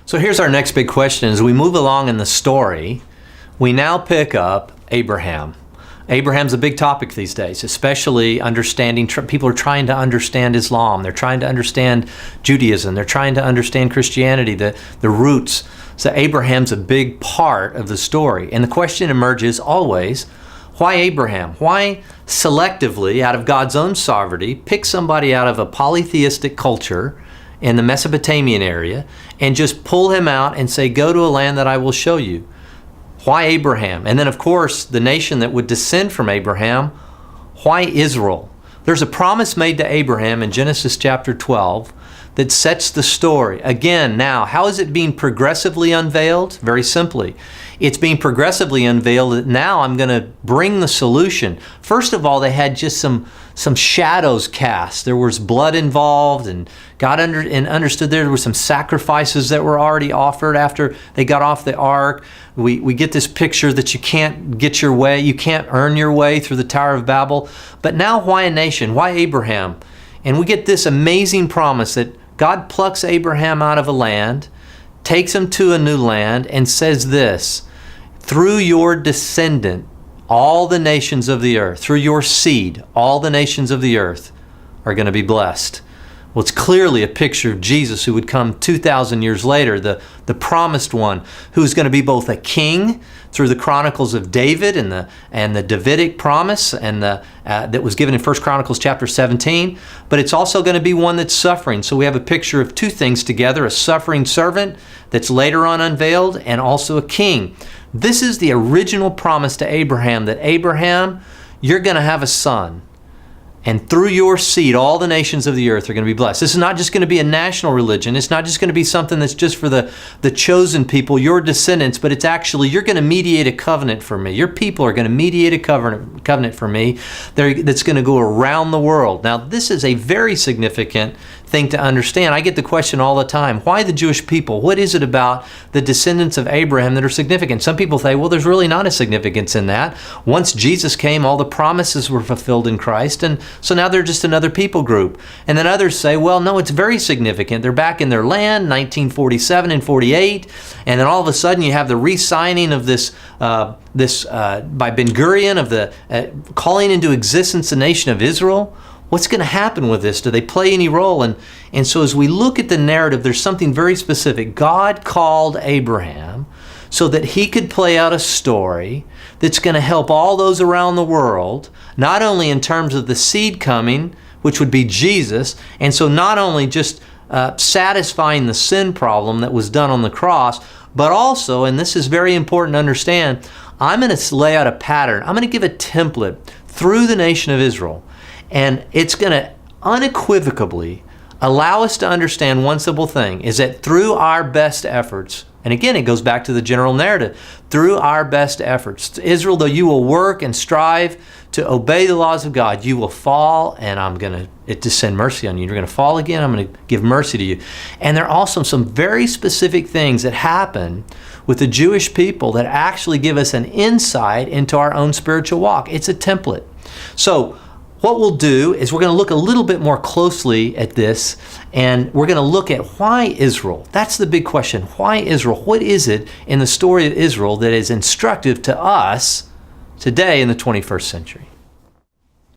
So here's our next big question. As we move along in the story, we now pick up Abraham. Abraham's a big topic these days, especially understanding, people are trying to understand Islam. They're trying to understand Judaism. They're trying to understand Christianity, the roots. So Abraham's a big part of the story. And the question emerges always, why Abraham? Why selectively, out of God's own sovereignty, pick somebody out of a polytheistic culture in the Mesopotamian area and just pull him out and say, go to a land that I will show you? Why Abraham? And then, of course, the nation that would descend from Abraham, why Israel? There's a promise made to Abraham in Genesis chapter 12 that sets the story. Again, now, how is it being progressively unveiled? Very simply. It's being progressively unveiled that now I'm going to bring the solution. First of all, they had just some shadows cast. There was blood involved, and God understood there were some sacrifices that were already offered after they got off the ark. We get this picture that you can't get your way, you can't earn your way through the Tower of Babel. But now why a nation? Why Abraham? And we get this amazing promise that God plucks Abraham out of a land, takes him to a new land, and says this, through your descendant, all the nations of the earth, through your seed, all the nations of the earth are going to be blessed. Well, it's clearly a picture of Jesus who would come 2,000 years later, the promised one, who's going to be both a king through the Chronicles of David and the Davidic promise and that was given in 1 Chronicles chapter 17, but it's also going to be one that's suffering. So we have a picture of two things together, a suffering servant that's later on unveiled and also a king. This is the original promise to Abraham, that Abraham, you're going to have a son. And through your seed, all the nations of the earth are going to be blessed. This is not just going to be a national religion. It's not just going to be something that's just for the chosen people, your descendants, but it's actually, you're going to mediate a covenant for me. Your people are going to mediate a covenant for me that's going to go around the world. Now, this is a very significant thing to understand. I get the question all the time, why the Jewish people? What is it about the descendants of Abraham that are significant? Some people say, well, there's really not a significance in that. Once Jesus came, all the promises were fulfilled in Christ, and so now they're just another people group. And then others say, well, no, it's very significant. They're back in their land, 1947 and 48, and then all of a sudden you have the re-signing of this by Ben Gurion of the calling into existence the nation of Israel. What's going to happen with this? Do they play any role? And so as we look at the narrative, there's something very specific. God called Abraham so that he could play out a story that's going to help all those around the world, not only in terms of the seed coming, which would be Jesus, and so not only just satisfying the sin problem that was done on the cross, but also, and this is very important to understand, I'm going to lay out a pattern. I'm going to give a template through the nation of Israel. And it's going to unequivocally allow us to understand one simple thing, is that through our best efforts, and again, it goes back to the general narrative, through our best efforts, Israel, though you will work and strive to obey the laws of God, you will fall, and I'm going to descend mercy on you. You're going to fall again, I'm going to give mercy to you. And there are also some very specific things that happen with the Jewish people that actually give us an insight into our own spiritual walk. It's a template. So, what we'll do is we're going to look a little bit more closely at this, and we're going to look at why Israel. That's the big question. Why Israel? What is it in the story of Israel that is instructive to us today in the 21st century?